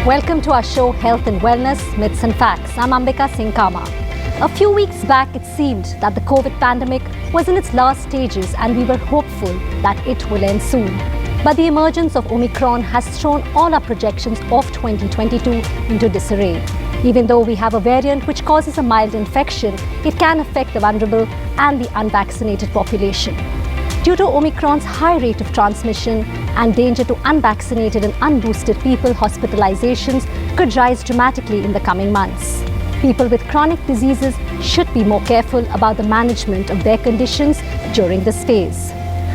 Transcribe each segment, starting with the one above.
Welcome to our show Health and Wellness, Myths and Facts. I'm Ambika Singh Kama. A few weeks back, it seemed that the COVID pandemic was in its last stages and we were hopeful that it will end soon. But the emergence of Omicron has thrown all our projections of 2022 into disarray. Even though we have a variant which causes a mild infection, it can affect the vulnerable and the unvaccinated population. Due to Omicron's high rate of transmission and danger to unvaccinated and unboosted people, hospitalizations could rise dramatically in the coming months. People with chronic diseases should be more careful about the management of their conditions during this phase.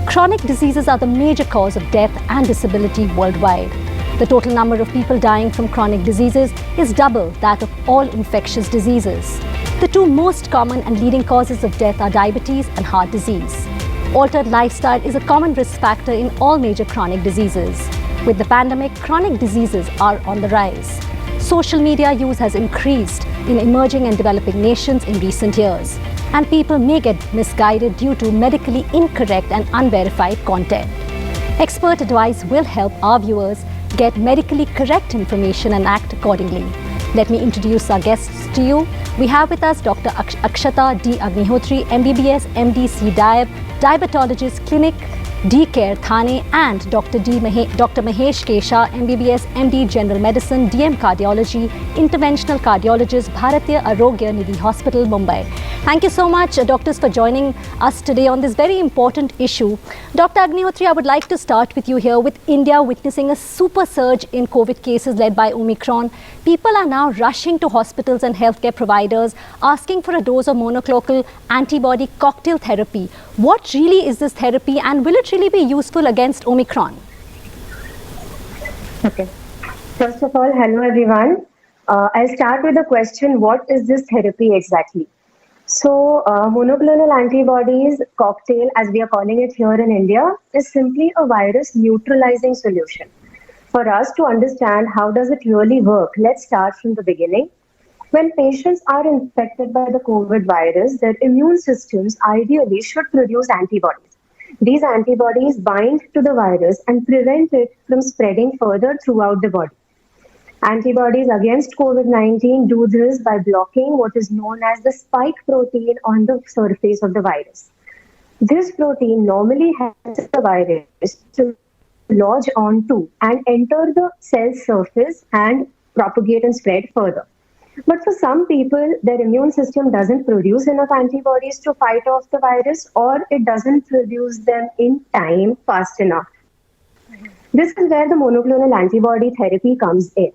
Chronic diseases are the major cause of death and disability worldwide. The total number of people dying from chronic diseases is double that of all infectious diseases. The two most common and leading causes of death are diabetes and heart disease. Altered lifestyle is a common risk factor in all major chronic diseases. With the pandemic, chronic diseases are on the rise. Social media use has increased in emerging and developing nations in recent years, and people may get misguided due to medically incorrect and unverified content. Expert advice will help our viewers get medically correct information and act accordingly. Let me introduce our guests to you. We have with us Dr. Akshata D Agnihotri, MBBS, MD, C-Diab, Diabetologist, Clinic, D-Care, Thane, and Dr. Mahesh K Shah, MBBS, MD, General Medicine, DM Cardiology, Interventional Cardiologist, Bharatiya Arogya Nidhi Hospital, Mumbai. Thank you so much, doctors, for joining us today on this very important issue. Dr. Agnihotri, I would like to start with you here. With India witnessing a super surge in COVID cases led by Omicron, people are now rushing to hospitals and healthcare providers asking for a dose of monoclonal antibody cocktail therapy. What really is this therapy, and will it really be useful against Omicron? Okay. First of all, hello everyone. I'll start with the question, what is this therapy exactly? So, monoclonal antibodies cocktail, as we are calling it here in India, is simply a virus neutralizing solution. For us to understand how does it really work, let's start from the beginning. When patients are infected by the COVID virus, their immune systems ideally should produce antibodies. These antibodies bind to the virus and prevent it from spreading further throughout the body. Antibodies against COVID-19 do this by blocking what is known as the spike protein on the surface of the virus. This protein normally helps the virus to lodge onto and enter the cell surface and propagate and spread further. But for some people, their immune system doesn't produce enough antibodies to fight off the virus, or it doesn't produce them in time fast enough. This is where the monoclonal antibody therapy comes in.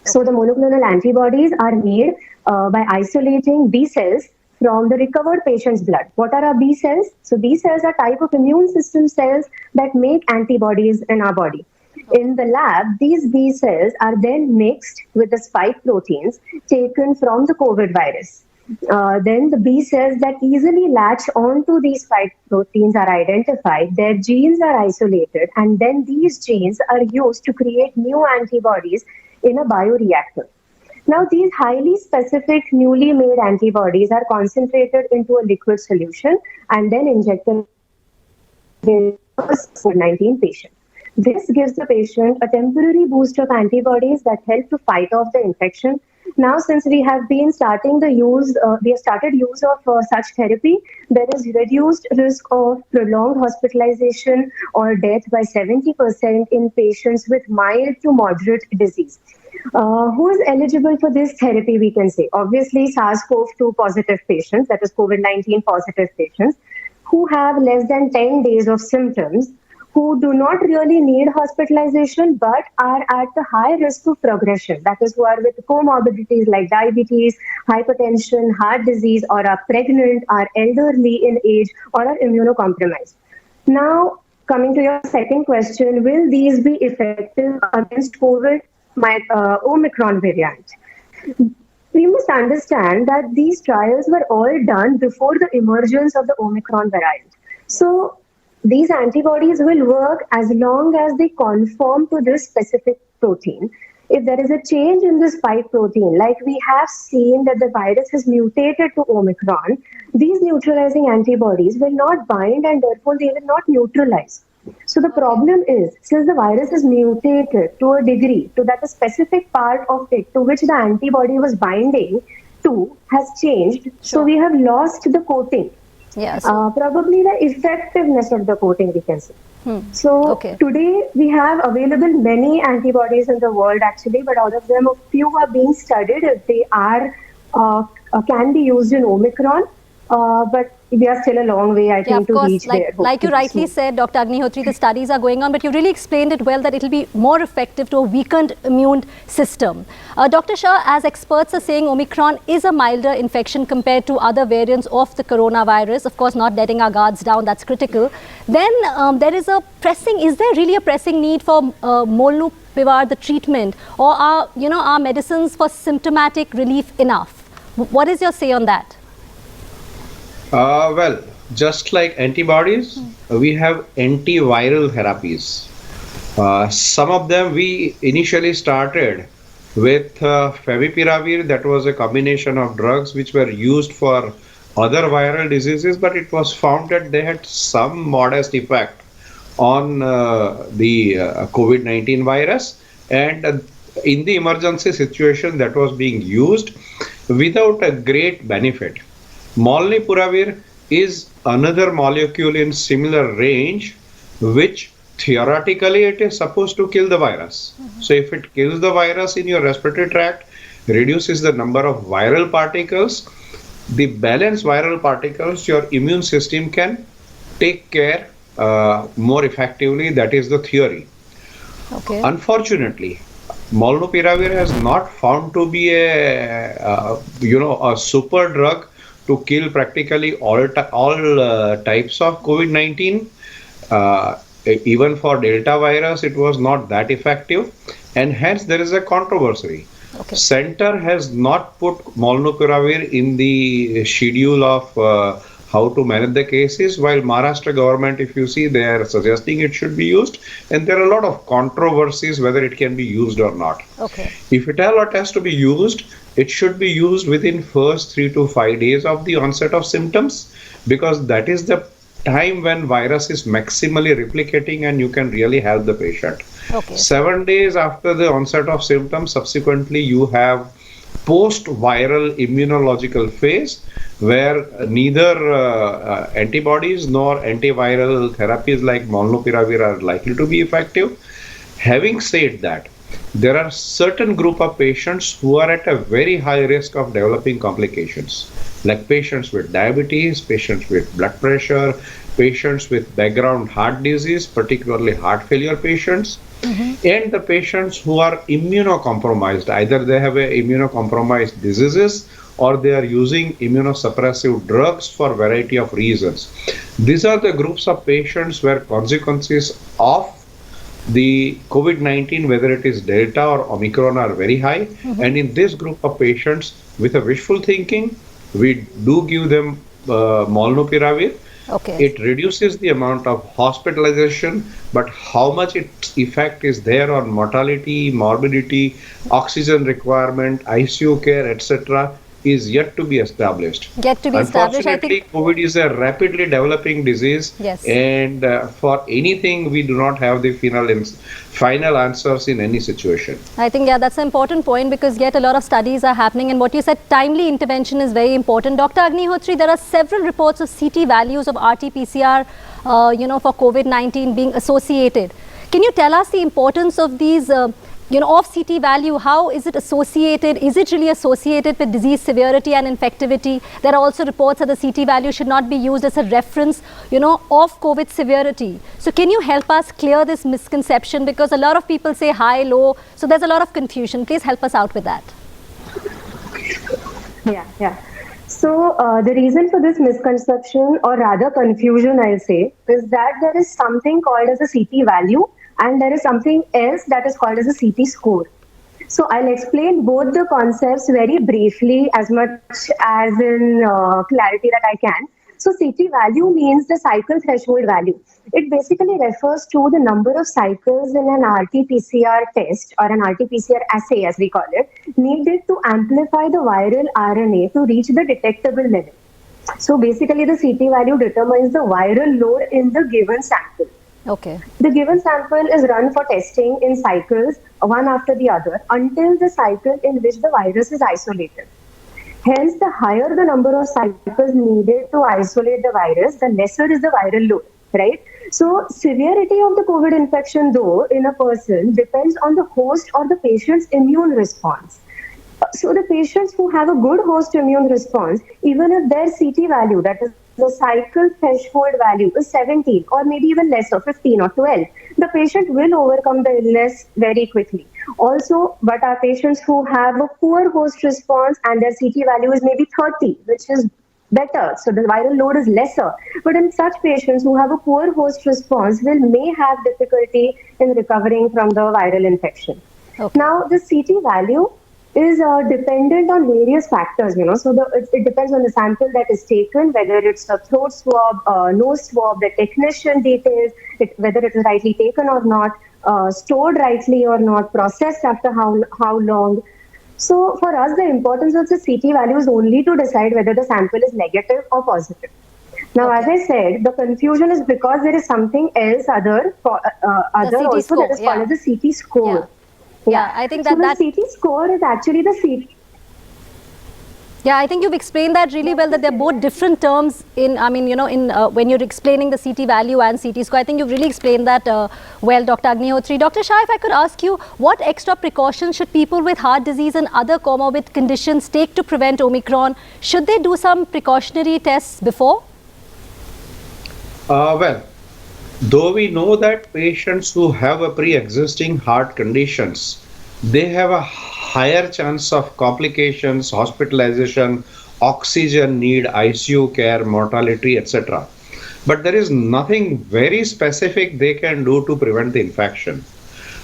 So the monoclonal antibodies are made by isolating B cells from the recovered patient's blood. What are our B cells? So B cells are type of immune system cells that make antibodies in our body. In the lab, these B cells are then mixed with the spike proteins taken from the COVID virus. Then the B cells that easily latch onto these spike proteins are identified, their genes are isolated, and then these genes are used to create new antibodies in a bioreactor. Now, these highly specific newly made antibodies are concentrated into a liquid solution and then injected in a COVID-19 patient. This gives the patient a temporary boost of antibodies that help to fight off the infection. Now, since we have been starting the use, we have started use of such therapy, there is reduced risk of prolonged hospitalization or death by 70% in patients with mild to moderate disease. Who is eligible for this therapy, we can say? Obviously, SARS-CoV-2 positive patients, that is COVID-19 positive patients, who have less than 10 days of symptoms, who do not really need hospitalization but are at the high risk of progression, that is, who are with comorbidities like diabetes, hypertension, heart disease, or are pregnant, are elderly in age, or are immunocompromised. Now, coming to your second question, will these be effective against COVID Omicron variant? We must understand that these trials were all done before the emergence of the Omicron variant. So, these antibodies will work as long as they conform to this specific protein. If there is a change in the spike protein, like we have seen that the virus has mutated to Omicron, these neutralizing antibodies will not bind and therefore they will not neutralize. So the problem is, since the virus is mutated to a degree, to that a specific part of it to which the antibody was binding to has changed. So Sure. we have lost the coating, Yeah. So, probably the effectiveness of the coating, we can say. So okay. today we have available many antibodies in the world actually, but out of them a few are being studied if they are can be used in Omicron. But we are still a long way, I Yeah, think, of to course. reach Like there. like you Hopefully rightly soon. said, Dr. Agnihotri, the studies are going on, but you really explained it well that it'll be more effective to a weakened immune system. Dr. Shah, as experts are saying, Omicron is a milder infection compared to other variants of the coronavirus. Of course, not letting our guards down, that's critical. Then is there really a pressing need for Molnupiravir, the treatment, or are medicines for symptomatic relief enough? What is your say on that? Well, just like antibodies, we have antiviral therapies. Some of them we initially started with favipiravir, that was a combination of drugs which were used for other viral diseases, but it was found that they had some modest effect on the COVID-19 virus. And in the emergency situation, that was being used without a great benefit. Molnupiravir is another molecule in similar range, which theoretically it is supposed to kill the virus. So if it kills the virus in your respiratory tract, reduces the number of viral particles, the balanced viral particles, your immune system can take care more effectively. That is the theory. Okay. Unfortunately, molnupiravir has not found to be a super drug to kill practically all types of COVID-19. Even for Delta virus, it was not that effective, and hence there is a controversy. Okay. Center has not put molnupiravir in the schedule of how to manage the cases, while Maharashtra government, if you see, they are suggesting it should be used, and there are a lot of controversies whether it can be used or not. Okay. If it has to be used, it should be used within first 3 to 5 days of the onset of symptoms, because that is the time when virus is maximally replicating and you can really help the patient. Okay. 7 days after the onset of symptoms, subsequently you have post-viral immunological phase where neither antibodies nor antiviral therapies like molnupiravir are likely to be effective. Having said that, there are certain group of patients who are at a very high risk of developing complications, like patients with diabetes, patients with blood pressure, patients with background heart disease, particularly heart failure patients, and the patients who are immunocompromised. Either they have a immunocompromised diseases or they are using immunosuppressive drugs for a variety of reasons. These are the groups of patients where consequences of the COVID-19, whether it is Delta or Omicron, are very high. And in this group of patients, with a wishful thinking, we do give them molnupiravir. Okay. It reduces the amount of hospitalization, but how much its effect is there on mortality, morbidity, oxygen requirement, ICU care, etc., is yet to be established. Yet to be established, I Unfortunately, think. COVID is a rapidly developing disease, Yes. and for anything, we do not have the final answers in any situation. I think, yeah, that's an important point, because yet a lot of studies are happening, and what you said, timely intervention is very important. Dr. Agnihotri, there are several reports of CT values of RT-PCR, for COVID-19 being associated. Can you tell us the importance of these, of CT value? How is it associated? Is it really associated with disease severity and infectivity? There are also reports that the CT value should not be used as a reference, of COVID severity. So can you help us clear this misconception? Because a lot of people say high, low, so there's a lot of confusion. Please help us out with that. Yeah. So the reason for this misconception, or rather confusion, I'll say, is that there is something called as a CT value, and there is something else that is called as a CT score. So I'll explain both the concepts very briefly, as much as in clarity that I can. So CT value means the cycle threshold value. It basically refers to the number of cycles in an RT-PCR test, or an RT-PCR assay as we call it, needed to amplify the viral RNA to reach the detectable level. So basically the CT value determines the viral load in the given sample. Okay. The given sample is run for testing in cycles, one after the other, until the cycle in which the virus is isolated. Hence, the higher the number of cycles needed to isolate the virus, the lesser is the viral load, right? So, severity of the COVID infection, though, in a person depends on the host or the patient's immune response. So the patients who have a good host immune response, even if their CT value, that is the cycle threshold value, is 17 or maybe even less, or 15 or 12, the patient will overcome the illness very quickly. Also, but our patients who have a poor host response and their CT value is maybe 30, which is better, so the viral load is lesser. But in such patients who have a poor host response may have difficulty in recovering from the viral infection. Okay. Now, the CT value is dependent on various factors, so it depends on the sample that is taken, whether it's a throat swab, nose swab, the technician details, whether it is rightly taken or not, stored rightly or not, processed after how long. So for us, the importance of the CT value is only to decide whether the sample is negative or positive. Now, Okay. as I said, the confusion is because there is something else other CT also score, that is called yeah. as the CT score. Yeah, I think So the that CT score is actually the CT. yeah, I think you've explained that really well, that they're both different terms in, I mean, when you're explaining the CT value and CT score. I think you've really explained that well, Dr. Agnihotri. Dr. Shah, if I could ask you, what extra precautions should people with heart disease and other comorbid conditions take to prevent Omicron? Should they do some precautionary tests before? Well, though we know that patients who have a pre-existing heart conditions, they have a higher chance of complications, hospitalization, oxygen need, ICU care, mortality, etc. But there is nothing very specific they can do to prevent the infection.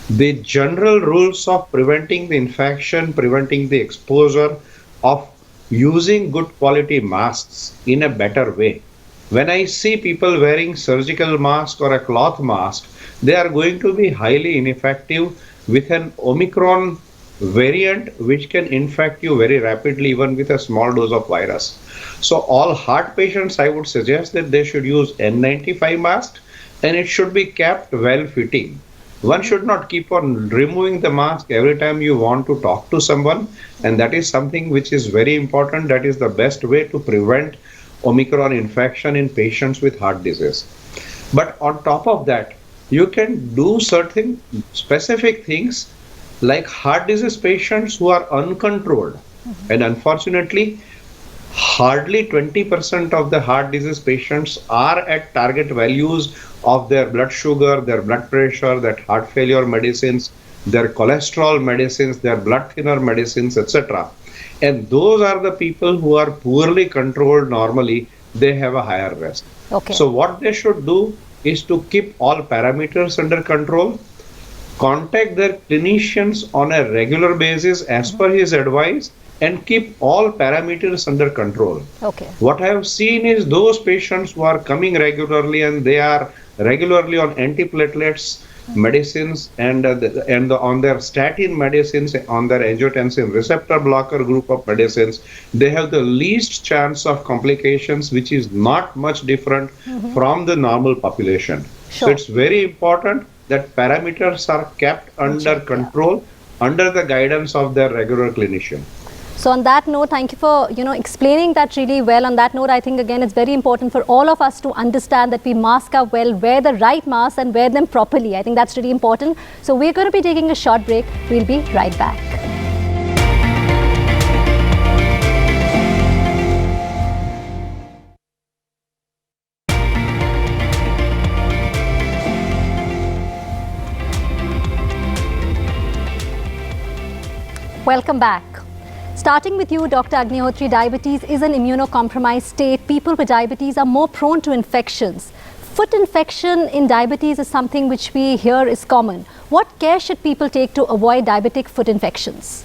The general rules of preventing the infection, preventing the exposure, of using good quality masks in a better way. When I see people wearing surgical mask or a cloth mask, they are going to be highly ineffective with an Omicron variant which can infect you very rapidly even with a small dose of virus. So all heart patients, I would suggest that they should use N95 mask, and it should be kept well fitting. One should not keep on removing the mask every time you want to talk to someone, and that is something which is very important. That is the best way to prevent Omicron infection in patients with heart disease. But on top of that, you can do certain specific things like heart disease patients who are uncontrolled. And unfortunately, hardly 20% of the heart disease patients are at target values of their blood sugar, their blood pressure, their heart failure medicines, their cholesterol medicines, their blood thinner medicines, etc. And those are the people who are poorly controlled normally, they have a higher risk. Okay. So what they should do is to keep all parameters under control, contact their clinicians on a regular basis as per his advice, and keep all parameters under control. Okay. What I have seen is those patients who are coming regularly and they are regularly on antiplatelets medicines and on their statin medicines, on their angiotensin receptor blocker group of medicines, they have the least chance of complications, which is not much different from the normal population. Sure. So it's very important that parameters are kept under control, under the guidance of their regular clinician. So on that note, thank you for explaining that really well. On that note, I think again it's very important for all of us to understand that we mask up well, wear the right masks and wear them properly. I think that's really important. So we're going to be taking a short break. We'll be right back. Welcome back. Starting with you, Dr. Agnihotri, diabetes is an immunocompromised state. People with diabetes are more prone to infections. Foot infection in diabetes is something which we hear is common. What care should people take to avoid diabetic foot infections?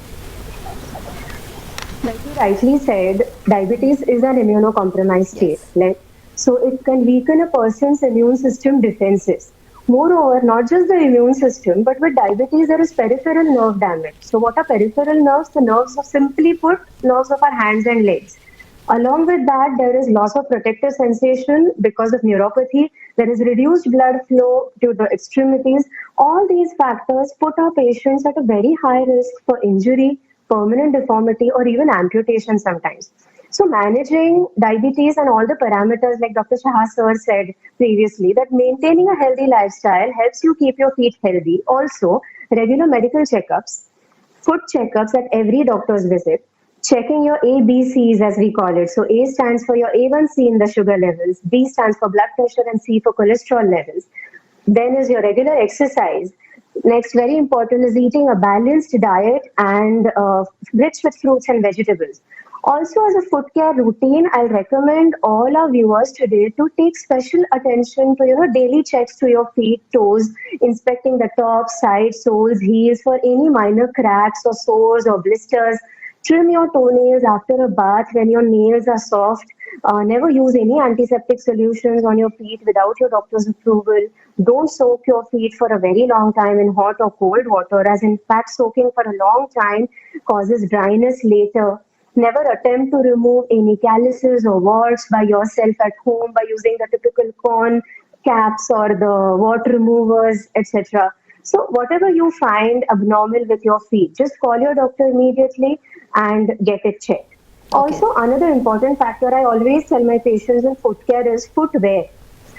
Like you rightly said, diabetes is an immunocompromised state. So it can weaken a person's immune system defenses. Moreover, not just the immune system, but with diabetes, there is peripheral nerve damage. So what are peripheral nerves? The nerves of, simply put, nerves of our hands and legs. Along with that, there is loss of protective sensation because of neuropathy. There is reduced blood flow to the extremities. All these factors put our patients at a very high risk for injury, permanent deformity, or even amputation sometimes. So, managing diabetes and all the parameters, like Dr. Shah sir said previously, that maintaining a healthy lifestyle helps you keep your feet healthy. Also, regular medical checkups, foot checkups at every doctor's visit, checking your ABCs as we call it. So A stands for your A1C in the sugar levels, B stands for blood pressure, and C for cholesterol levels. Then is your regular exercise. Next, very important is eating a balanced diet and rich with fruits and vegetables. Also, as a foot care routine, I'll recommend all our viewers today to take special attention to daily checks to your feet, toes, inspecting the top, side, soles, heels for any minor cracks or sores or blisters. Trim your toenails after a bath when your nails are soft. Never use any antiseptic solutions on your feet without your doctor's approval. Don't soak your feet for a very long time in hot or cold water, as in fact, soaking for a long time causes dryness later. Never attempt to remove any calluses or warts by yourself at home by using the typical corn caps or the wart removers, etc. So, whatever you find abnormal with your feet, just call your doctor immediately and get it checked. Okay. Also, another important factor I always tell my patients in foot care is footwear.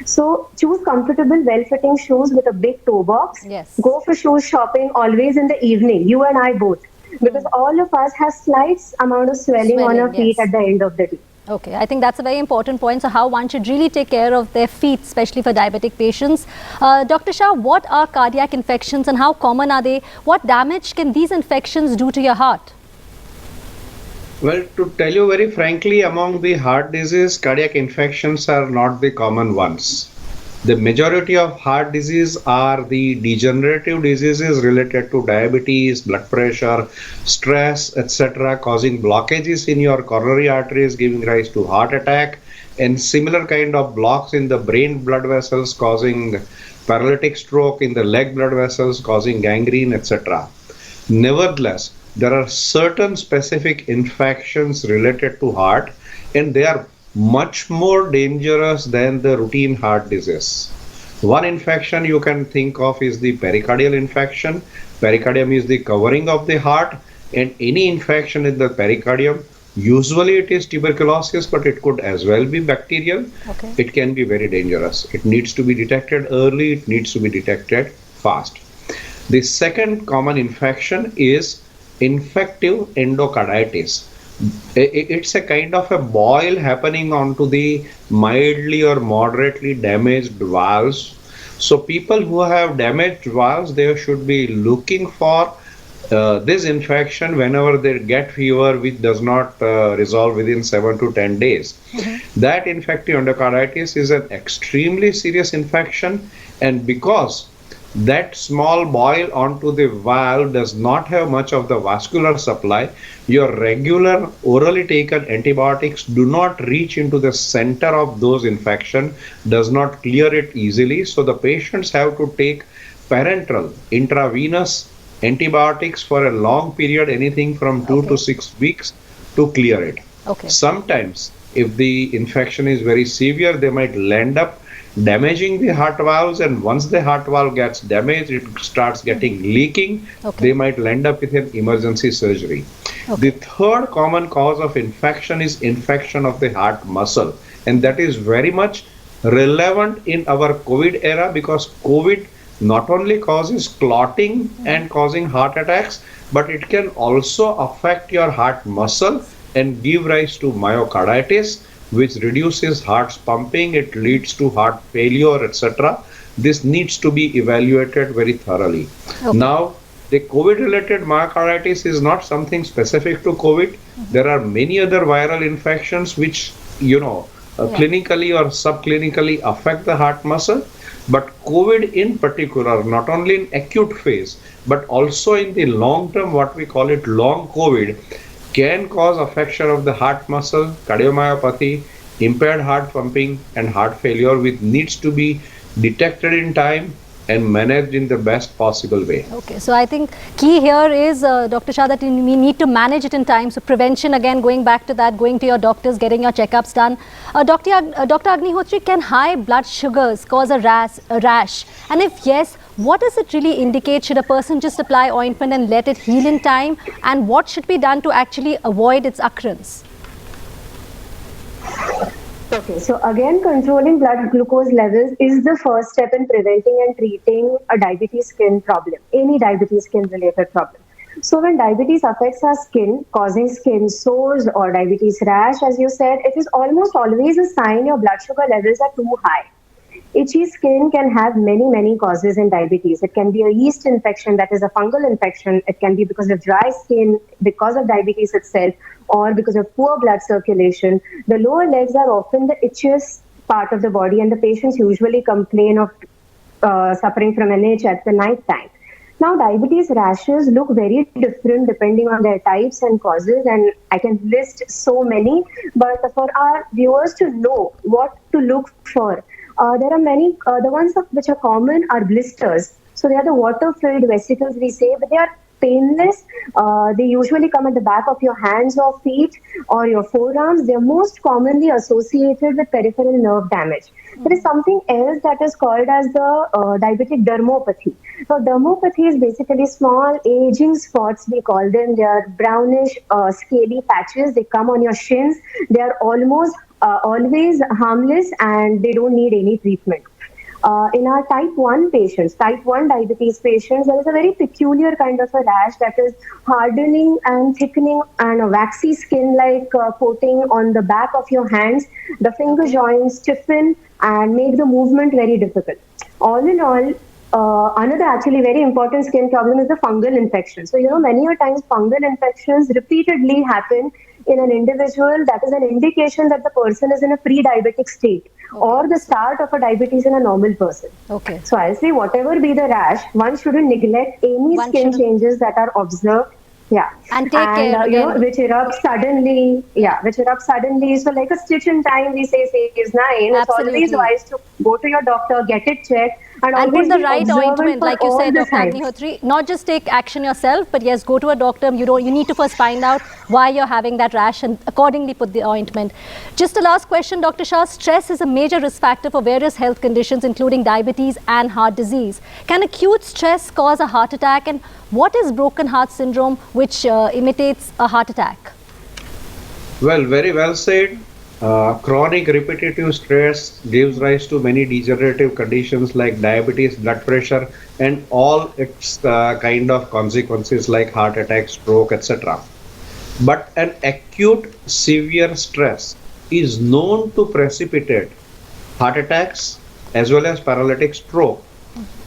So, choose comfortable, well fitting shoes with a big toe box. Yes. Go for shoes shopping always in the evening, you and I both, because all of us have slight amount of swelling on our Swelling, feet yes. at the end of the day. Okay, I think that's a very important point. So, how one should really take care of their feet, especially for diabetic patients. Dr. Shah, what are cardiac infections and how common are they? What damage can these infections do to your heart? Well, to tell you very frankly, among the heart disease, cardiac infections are not the common ones. The majority of heart disease are the degenerative diseases related to diabetes, blood pressure, stress, etc., causing blockages in your coronary arteries, giving rise to heart attack, and similar kind of blocks in the brain blood vessels, causing paralytic stroke, in the leg blood vessels, causing gangrene, etc. Nevertheless, there are certain specific infections related to heart, and they are much more dangerous than the routine heart disease. One infection you can think of is the pericardial infection. Pericardium is the covering of the heart, and any infection in the pericardium, usually it is tuberculosis, but it could as well be bacterial. Okay. It can be very dangerous. It needs to be detected early, it needs to be detected fast. The second common infection is infective endocarditis. It's a kind of a boil happening onto the mildly or moderately damaged valves. So people who have damaged valves, they should be looking for this infection whenever they get fever which does not resolve within 7 to 10 days. That infective endocarditis is an extremely serious infection, and because that small boil onto the valve does not have much of the vascular supply, your regular orally taken antibiotics do not reach into the center of those infection, does not clear it easily. So the patients have to take parenteral intravenous antibiotics for a long period, anything from 2 to 6 weeks, to clear it. Okay. Sometimes if the infection is very severe, they might land up damaging the heart valves, and once the heart valve gets damaged, it starts getting leaking. They might land up with an emergency surgery. The third common cause of infection is infection of the heart muscle, and that is very much relevant in our COVID era, because COVID not only causes clotting and causing heart attacks, but it can also affect your heart muscle and give rise to myocarditis, which reduces heart's pumping, it leads to heart failure, etc. This needs to be evaluated very thoroughly. Now, the COVID-related myocarditis is not something specific to COVID. There are many other viral infections which, clinically or subclinically affect the heart muscle. But COVID in particular, not only in acute phase, but also in the long term, what we call it long COVID, can cause affection of the heart muscle, cardiomyopathy, impaired heart pumping, and heart failure, which needs to be detected in time, and managed in the best possible way. Okay, so I think key here is, Dr. Shah, that we need to manage it in time. So prevention, again, going back to that, going to your doctors, getting your checkups done. Dr. Agnihotri, can high blood sugars cause a rash? And if yes, what does it really indicate? Should a person just apply ointment and let it heal in time? And what should be done to actually avoid its occurrence? Okay, so again, controlling blood glucose levels is the first step in preventing and treating a diabetes skin problem, any diabetes skin related problem. So when diabetes affects our skin, causing skin sores or diabetes rash, as you said, it is almost always a sign your blood sugar levels are too high. Itchy skin can have many causes in diabetes. It can be a yeast infection, that is a fungal infection. It can be because of dry skin, because of diabetes itself, or because of poor blood circulation. The lower legs are often the itchiest part of the body, and the patients usually complain of suffering from an itch at the night time. Now, diabetes rashes look very different depending on their types and causes, and I can list so many, but for our viewers to know what to look for, there are many, the ones which are common are blisters. So they are the water-filled vesicles, we say, but they are painless. They usually come at the back of your hands or feet or your forearms. They are most commonly associated with peripheral nerve damage. There is something else that is called as the diabetic dermopathy. So dermopathy is basically small aging spots, we call them. They are brownish, scaly patches. They come on your shins. They are almost always harmless, and they don't need any treatment. In our type 1 patients, type 1 diabetes patients, there is a very peculiar kind of a rash that is hardening and thickening and a waxy skin-like coating on the back of your hands. The finger joints stiffen and make the movement very difficult. All in all, another actually very important skin problem is the fungal infection. So, many a times fungal infections repeatedly happen in an individual. That is an indication that the person is in a pre-diabetic state, or the start of a diabetes in a normal person. Okay. So I'll say whatever be the rash, one shouldn't neglect any skin changes that are observed. Yeah. And take care again. Which erupt suddenly. Yeah, which erupt suddenly. So like a stitch in time, we say saves 9. It's always wise to go to your doctor, get it checked, and put the right ointment, like you said, Dr. Agnihotri. Not just take action yourself, but yes, go to a doctor. You need to first find out why you're having that rash and accordingly put the ointment. Just a last question, Dr. Shah. Stress is a major risk factor for various health conditions, including diabetes and heart disease. Can acute stress cause a heart attack? And what is broken heart syndrome, which imitates a heart attack? Well, very well said. Chronic repetitive stress gives rise to many degenerative conditions like diabetes, blood pressure, and all its kind of consequences like heart attack, stroke, etc. But an acute severe stress is known to precipitate heart attacks as well as paralytic stroke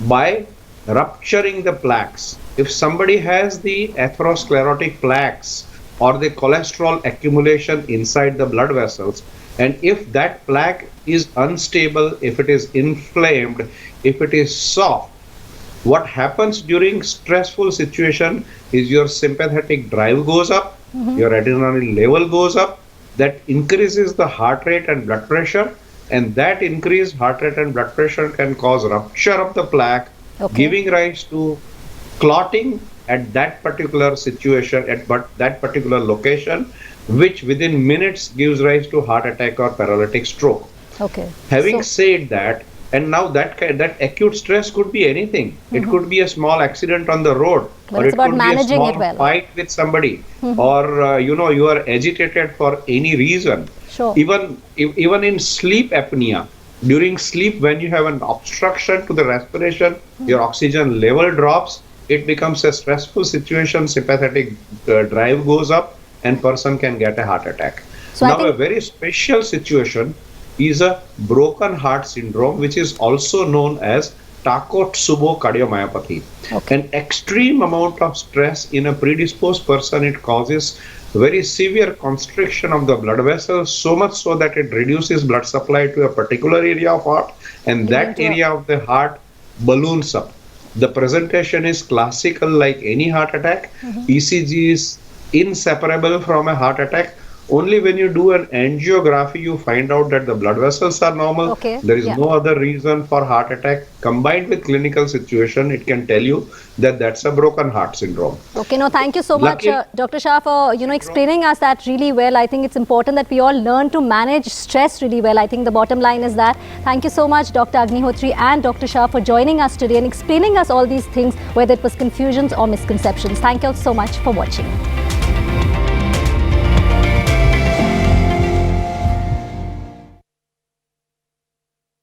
by rupturing the plaques. If somebody has the atherosclerotic plaques or the cholesterol accumulation inside the blood vessels, and if that plaque is unstable, if it is inflamed, if it is soft, what happens during stressful situation is your sympathetic drive goes up, your adrenaline level goes up, that increases the heart rate and blood pressure, and that increased heart rate and blood pressure can cause rupture of the plaque, giving rise to clotting at that particular situation, at that particular location, which within minutes gives rise to heart attack or paralytic stroke. Having said that, and now that acute stress could be anything. It could be a small accident on the road, or it could be a small fight with somebody, or you are agitated for any reason. Even in sleep apnea, during sleep, when you have an obstruction to the respiration, your oxygen level drops. It becomes a stressful situation, sympathetic drive goes up, and person can get a heart attack. So now a very special situation is a broken heart syndrome, which is also known as Takotsubo cardiomyopathy. An extreme amount of stress in a predisposed person, it causes very severe constriction of the blood vessels, so much so that it reduces blood supply to a particular area of heart, and that area of the heart balloons up. The presentation is classical like any heart attack. ECG is inseparable from a heart attack. Only when you do an angiography, you find out that the blood vessels are normal. Okay. There is Yeah. no other reason for heart attack. Combined with clinical situation, it can tell you that that's a broken heart syndrome. Okay, no, thank you so much, Lucky- Dr. Shah, for explaining us that really well. I think it's important that we all learn to manage stress really well. I think the bottom line is that. Thank you so much, Dr. Agnihotri and Dr. Shah, for joining us today and explaining us all these things, whether it was confusions or misconceptions. Thank you all so much for watching.